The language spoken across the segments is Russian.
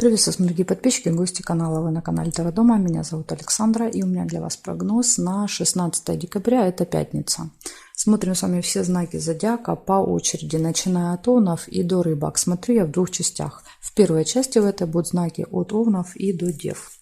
Приветствую, дорогие подписчики и гости канала. Вы на канале Таро Дома. Меня зовут Александра, и у меня для вас прогноз на 16 декабря, это пятница. Смотрим с вами все знаки зодиака по очереди, начиная от Овнов и до Рыбак. Смотрю я в двух частях. В первой части в этой будут знаки от Овнов и до Дев.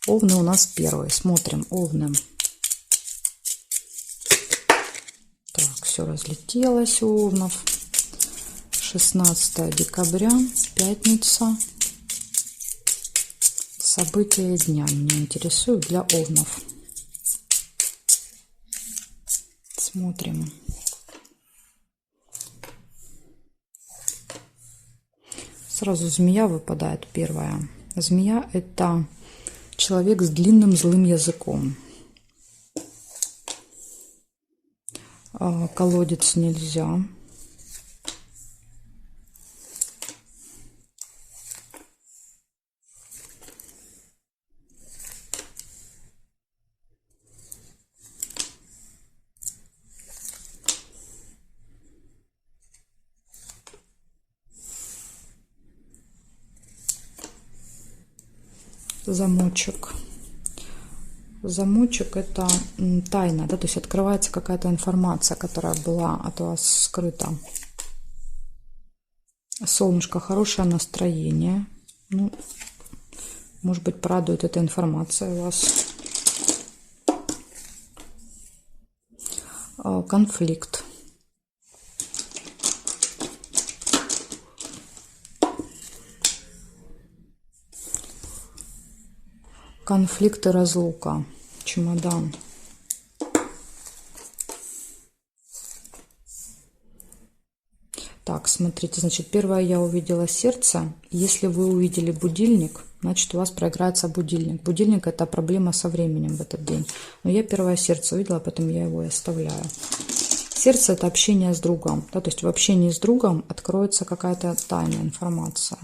Овны у нас первые. Смотрим Овны. Так, все разлетелось у Овнов. 16 декабря, пятница. События дня меня интересуют для Овнов. Смотрим. Сразу змея выпадает первая. Змея – это человек с длинным злым языком. Колодец нельзя. Замочек. Замочек – это тайна, да, то есть открывается какая-то информация, которая была от вас скрыта. Солнышко, хорошее настроение. Ну, может быть, порадует эта информация вас. Конфликт. Конфликт и разлука. Чемодан. Так, смотрите, значит, первое я увидела сердце. Если вы увидели будильник, значит, у вас проиграется будильник. Будильник – это проблема со временем в этот день. Но я первое сердце увидела, поэтому я его и оставляю. Сердце – это общение с другом. Да, то есть в общении с другом откроется какая-то тайная информация.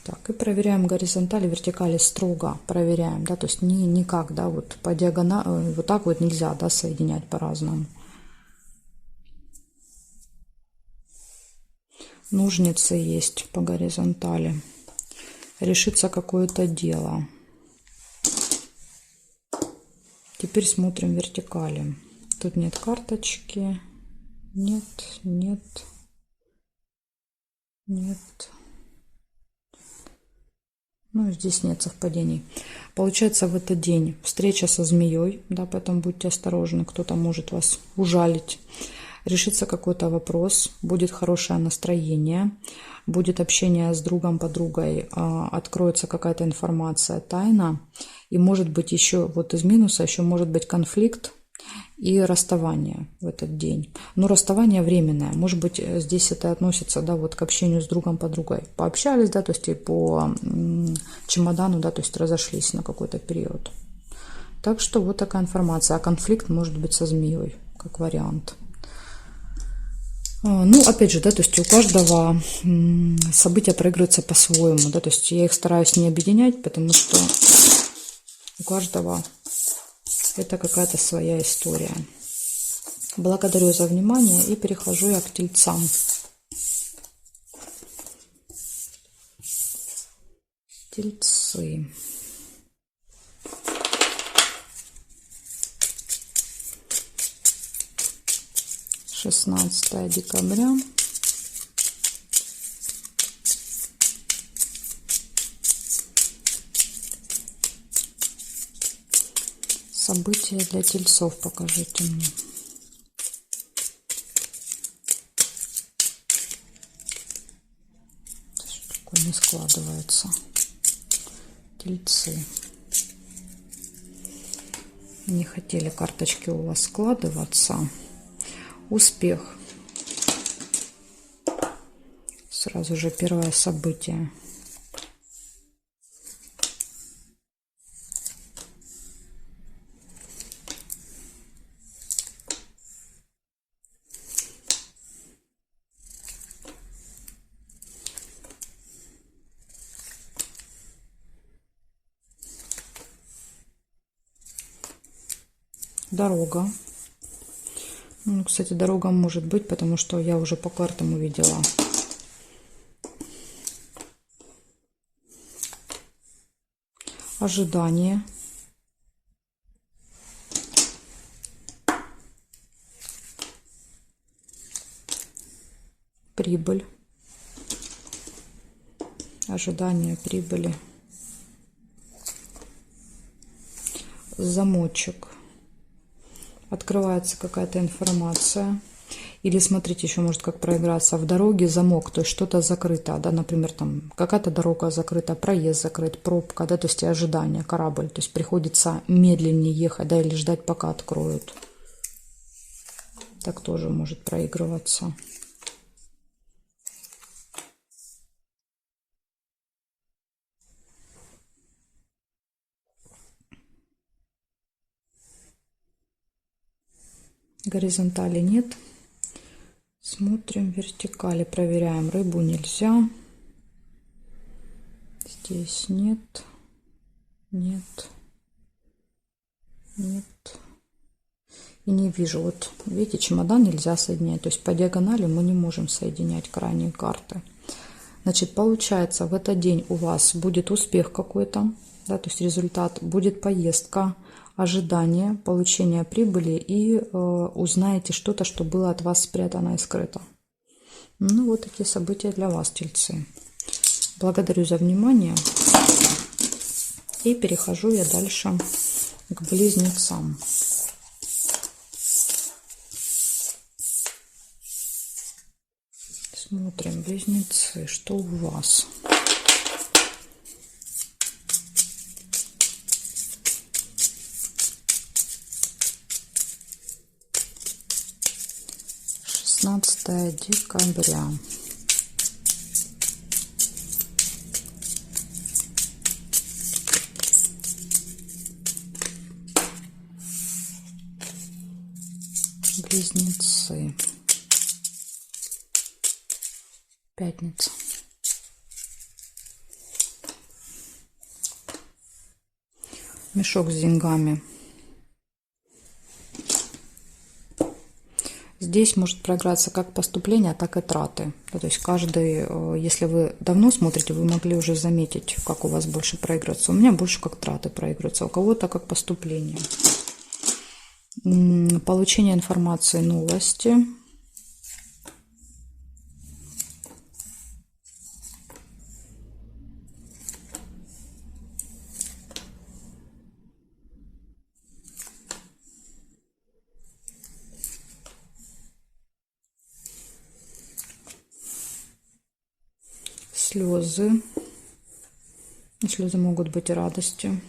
Так, и проверяем горизонтали, вертикали строго проверяем, да, то есть никак, да, вот по диагонали, вот так вот нельзя, да, соединять по-разному. Ножницы есть по горизонтали. Решится какое-то дело. Теперь смотрим вертикали. Тут нет карточки. Нет, нет, нет. Ну, здесь нет совпадений. Получается, в этот день встреча со змеей, да, поэтому будьте осторожны, кто-то может вас ужалить. Решится какой-то вопрос, будет хорошее настроение, будет общение с другом, подругой, откроется какая-то информация, тайна. И может быть еще, вот из минуса, еще может быть конфликт и расставание в этот день. Но расставание временное. Может быть, здесь это относится, да, вот к общению с другом, подругой. Пообщались, да, то есть и по чемодану, да, то есть разошлись на какой-то период. Так что вот такая информация. А конфликт может быть со змеей, как вариант. Ну, опять же, да, то есть у каждого события проигрываются по-своему, да, то есть я их стараюсь не объединять, потому что у каждого это какая-то своя история. Благодарю за внимание и перехожу я к тельцам. Тельцы. Шестнадцатое декабря. События для тельцов покажите мне. Такое не складывается. Тельцы. Не хотели карточки у вас складываться. Успех. Сразу же первое событие. Дорога. Ну, кстати, дорога может быть, потому что я уже по картам увидела. Ожидание. Прибыль. Ожидание прибыли. Замочек. Открывается какая-то информация. Или смотрите, еще может как проиграться в дороге замок, то есть что-то закрыто, да, например, там какая-то дорога закрыта, проезд закрыт, пробка, да, то есть и ожидание, корабль, то есть приходится медленнее ехать, да, или ждать, пока откроют. Так тоже может проигрываться. Горизонтали нет. Смотрим вертикали, проверяем. Рыбу нельзя. Здесь нет. Нет. Нет. И не вижу. Вот видите, чемодан нельзя соединять. То есть по диагонали мы не можем соединять крайние карты. Значит, получается, в этот день у вас будет успех какой-то. Да, то есть результат. Будет поездка, ожидание, получение прибыли и узнаете что-то, что было от вас спрятано и скрыто. Ну, вот такие события для вас, тельцы. Благодарю за внимание. И перехожу я дальше к близнецам. Смотрим, близнецы, что у вас? Декабря. Близнецы. Пятница. Мешок с деньгами. Здесь может проиграться как поступление, так и траты. То есть каждый, если вы давно смотрите, вы могли уже заметить, как у вас больше проигрывается. У меня больше как траты проигрываются, у кого-то как поступление. Получение информации, новости. Слезы. Слезы могут быть и радостью.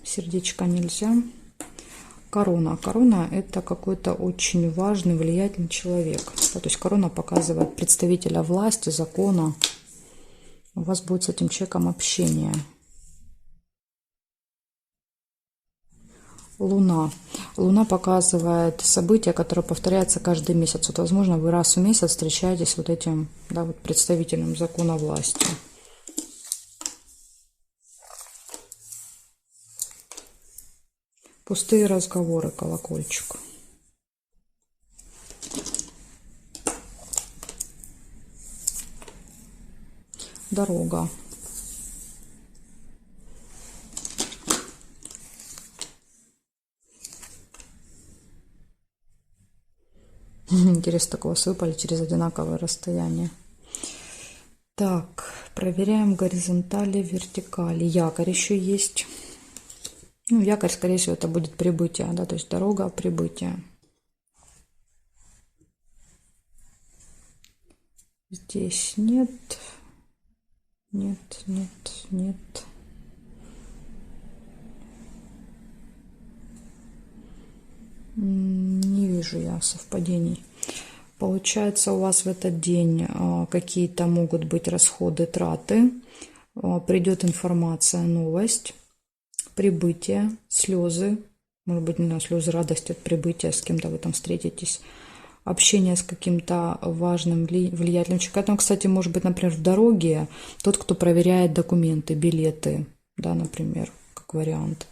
Сердечко нельзя. Корона. Корона – это какой-то очень важный, влиятельный человек. То есть корона показывает представителя власти, закона. У вас будет с этим человеком общение. Луна. Луна показывает события, которые повторяются каждый месяц. Вот, возможно, вы раз в месяц встречаетесь с вот этим, да, вот представителем закона власти. Пустые разговоры, колокольчик. Дорога. Интересно, такого выпали через одинаковое расстояние. Так, проверяем горизонтали, вертикали. Якорь еще есть. Ну, якорь, скорее всего, это будет прибытие, да, то есть дорога, прибытие. Здесь нет. Нет, нет, нет. Не вижу я совпадений. Получается, у вас в этот день какие-то могут быть расходы, траты. Придет информация, новость, прибытие, слезы. Может быть, не знаю, слезы радости от прибытия, с кем-то вы там встретитесь. общение с каким-то важным, влиятельным человеком. Кстати, может быть, например, в дороге тот, кто проверяет документы, билеты, да, например, как вариант.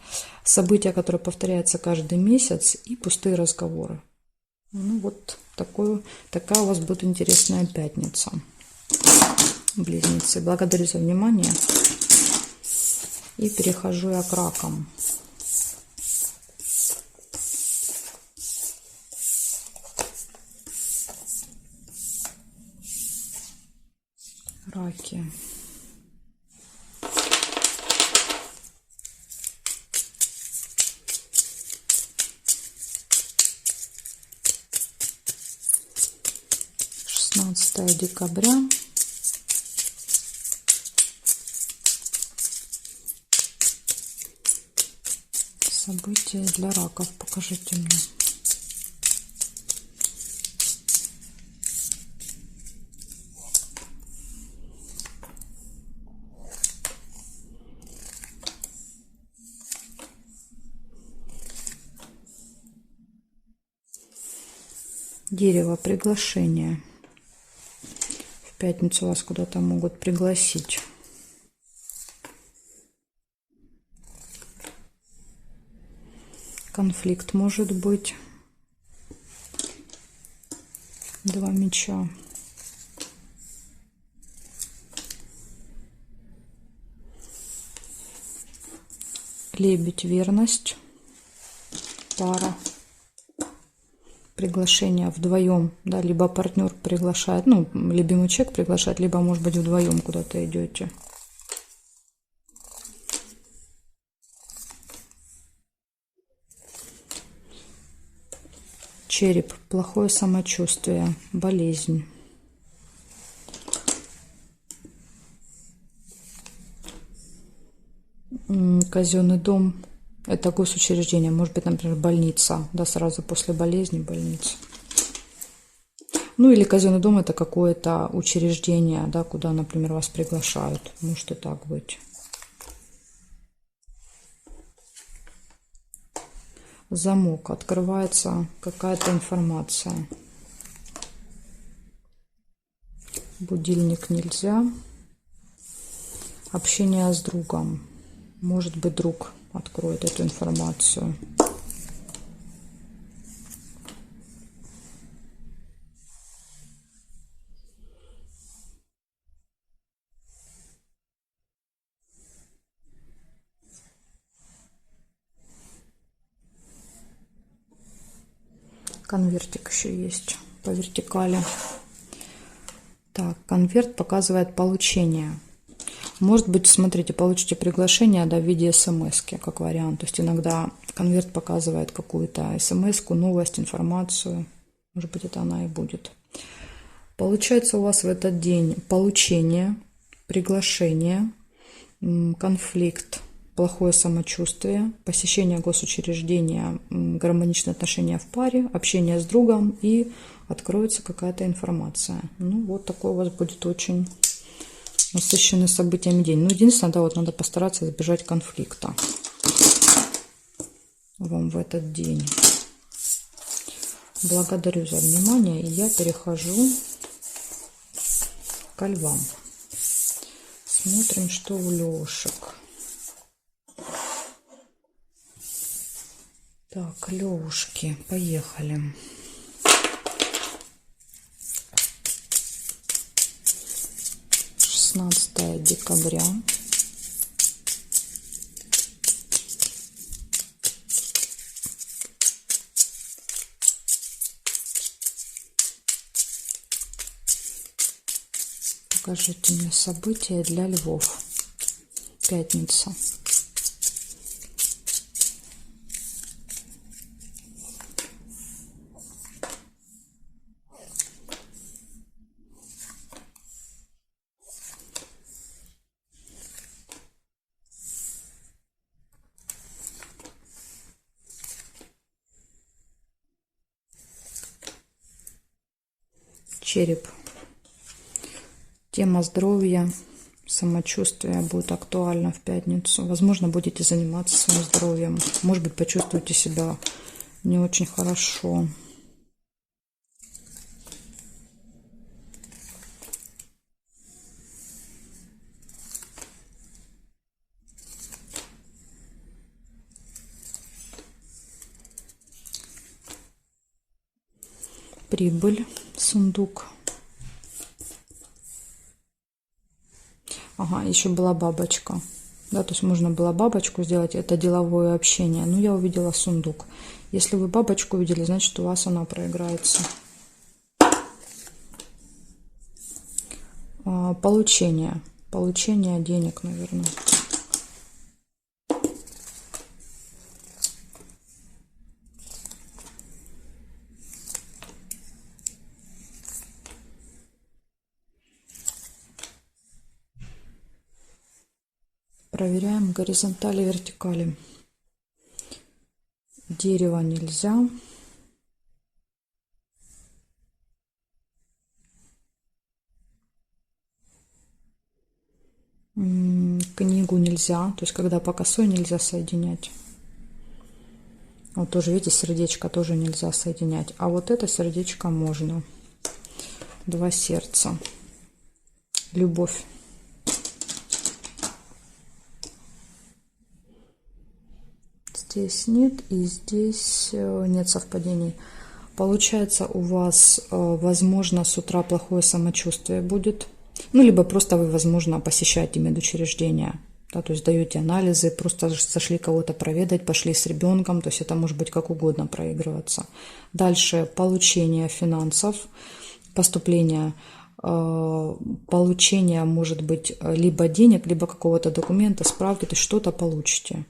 События, которые повторяются каждый месяц, и пустые разговоры. Ну вот такая у вас будет интересная пятница, близнецы. Благодарю за внимание. И перехожу я к ракам. Раки. Декабря. События для раков. Покажите мне. Дерево, приглашение. В пятницу вас куда-то могут пригласить. Конфликт может быть. 2 меча. Лебедь, верность. Пара. Приглашение вдвоем, да, либо партнер приглашает, ну, любимый человек приглашает, либо, может быть, вдвоем куда-то идете. Череп, плохое самочувствие, болезнь. Казенный дом. Это госучреждение, может быть, например, больница, да, сразу после болезни больница. Ну, или казенный дом – это какое-то учреждение, да, куда, например, вас приглашают. Может и так быть. Замок. Открывается какая-то информация. Будильник нельзя. Общение с другом. Может быть, друг откроет эту информацию. Конвертик еще есть по вертикали. Так, конверт показывает получение. Может быть, смотрите, получите приглашение, да, в виде смс-ки, как вариант. То есть иногда конверт показывает какую-то смс-ку, новость, информацию. Может быть, это она и будет. Получается у вас в этот день получение, приглашение, конфликт, плохое самочувствие, посещение госучреждения, гармоничные отношения в паре, общение с другом и откроется какая-то информация. Ну, вот такой у вас будет очень насыщенный событиями день. Ну, единственное, да, вот надо постараться избежать конфликта вам в этот день. Благодарю за внимание, и я перехожу к львам. Смотрим, что у левушек. Так, левушки, поехали. Декабря. Покажите мне события для львов. Пятница. Череп. Тема здоровья, самочувствия будет актуальна в пятницу. Возможно, будете заниматься своим здоровьем. Может быть, почувствуете себя не очень хорошо. Прибыль, сундук. Ага, еще была бабочка. Да, то есть можно было бабочку сделать, это деловое общение. Но я увидела сундук. Если вы бабочку увидели, значит у вас она проиграется. Получение. Получение денег, наверное. Проверяем горизонтали, вертикали. Дерево нельзя. Книгу нельзя. То есть, когда по косой, нельзя соединять. Вот тоже, видите, сердечко тоже нельзя соединять. А вот это сердечко можно. Два сердца. Любовь. Здесь нет, и здесь нет совпадений. Получается, у вас, возможно, с утра плохое самочувствие будет. Ну, либо просто вы, возможно, посещаете медучреждения. Да, то есть даете анализы, просто зашли кого-то проведать, пошли с ребенком. То есть это может быть как угодно проигрываться. Дальше получение финансов, поступление, получение может быть либо денег, либо какого-то документа, справки, то есть что-то получите.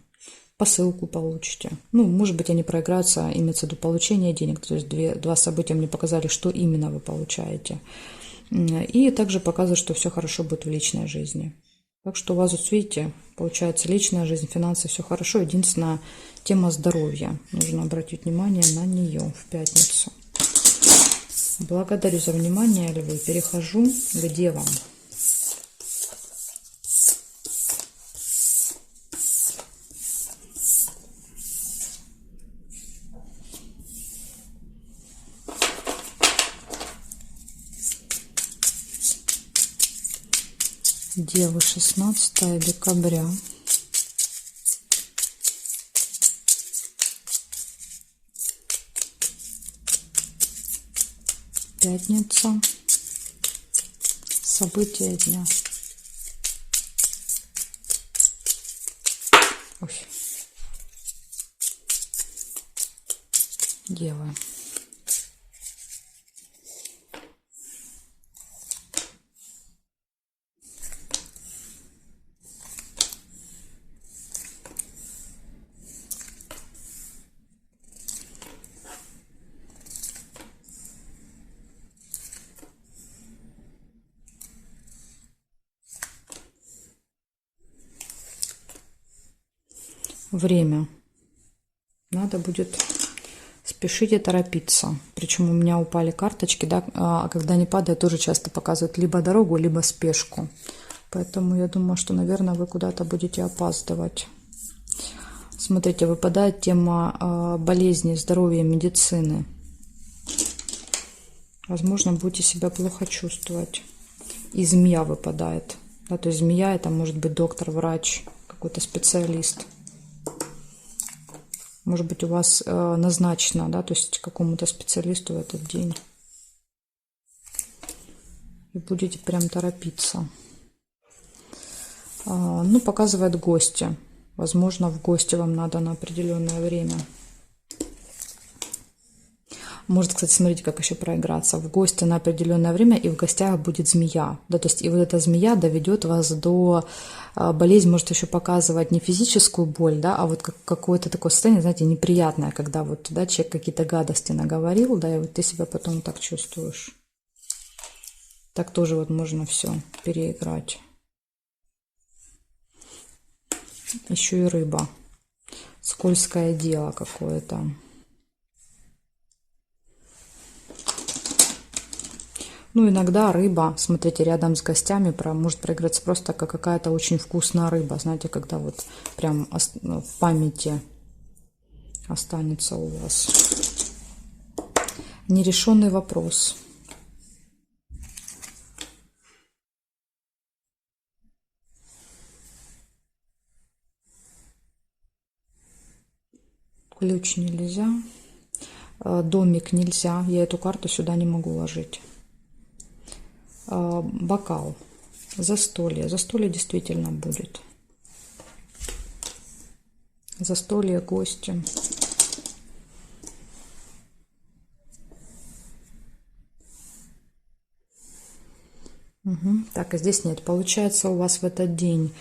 Посылку получите. Ну, может быть, они проиграются, имеется в виду получение денег. То есть два события мне показали, что именно вы получаете. И также показывает, что все хорошо будет в личной жизни. Так что у вас, вот видите, получается личная жизнь, финансы, все хорошо. Единственная тема здоровья. Нужно обратить внимание на нее в пятницу. Благодарю за внимание, львы. Перехожу к девам. Девы, 16 декабря. Пятница. События дня. Ой. Девы. Время. Надо будет спешить и торопиться. Причем у меня упали карточки, да, а когда они падают, тоже часто показывают либо дорогу, либо спешку. Поэтому я думаю, что, наверное, вы куда-то будете опаздывать. Смотрите, выпадает тема болезни, здоровья, медицины. Возможно, будете себя плохо чувствовать. И змея выпадает. Да, то есть змея — это может быть доктор, врач, какой-то специалист. Может быть, у вас назначено, да, то есть какому-то специалисту в этот день. И будете прям торопиться. Ну, показывает гости. Возможно, в гости вам надо на определенное время. Может, кстати, смотрите, как еще проиграться. В гости на определенное время, и в гостях будет змея. Да, то есть и вот эта змея доведет вас до... Болезнь может еще показывать не физическую боль, да, а вот какое-то такое состояние, знаете, неприятное, когда вот, да, человек какие-то гадости наговорил, да, и вот ты себя потом так чувствуешь. Так тоже вот можно все переиграть. Еще и рыба. Скользкое дело какое-то. Ну, иногда рыба, смотрите, рядом с гостями может проиграться просто как какая-то очень вкусная рыба. Знаете, когда вот прям в памяти останется у вас. Нерешенный вопрос. Ключ нельзя. Домик нельзя, я эту карту сюда не могу ложить. Бокал. Застолье. Застолье действительно будет. Застолье, гости. Угу. Так, а здесь нет. Получается, у вас в этот день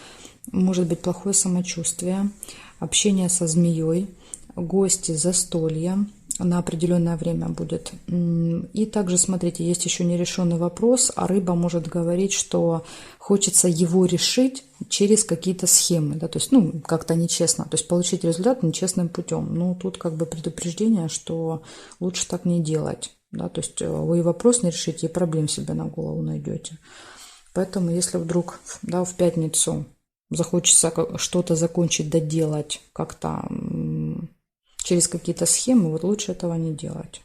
может быть плохое самочувствие, общение со змеей, гости, застолья на определенное время будет. И также, смотрите, есть еще нерешенный вопрос, а рыба может говорить, что хочется его решить через какие-то схемы, да, то есть, ну, как-то нечестно, то есть получить результат нечестным путем. Ну, тут как бы предупреждение, что лучше так не делать, да, то есть вы и вопрос не решите, и проблем себе на голову найдете. Поэтому, если вдруг, да, в пятницу захочется что-то закончить, доделать как-то через какие-то схемы, вот лучше этого не делать.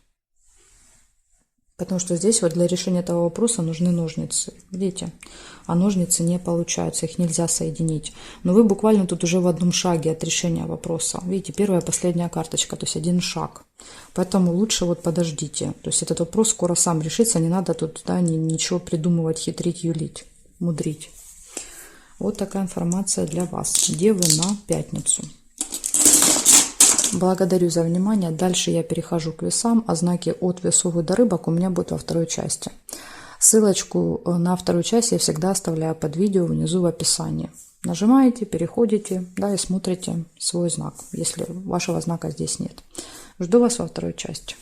Потому что здесь вот для решения этого вопроса нужны ножницы. Видите? А ножницы не получаются, их нельзя соединить. Но вы буквально тут уже в одном шаге от решения вопроса. Видите, первая и последняя карточка, то есть один шаг. Поэтому лучше вот подождите. То есть этот вопрос скоро сам решится, не надо тут, да, ничего придумывать, хитрить, юлить, мудрить. Вот такая информация для вас. Девы на пятницу. Благодарю за внимание. Дальше я перехожу к весам, а знаки от весов и до рыбок у меня будут во второй части. Ссылочку на вторую часть я всегда оставляю под видео внизу в описании. Нажимаете, переходите, да, и смотрите свой знак, если вашего знака здесь нет. Жду вас во второй части.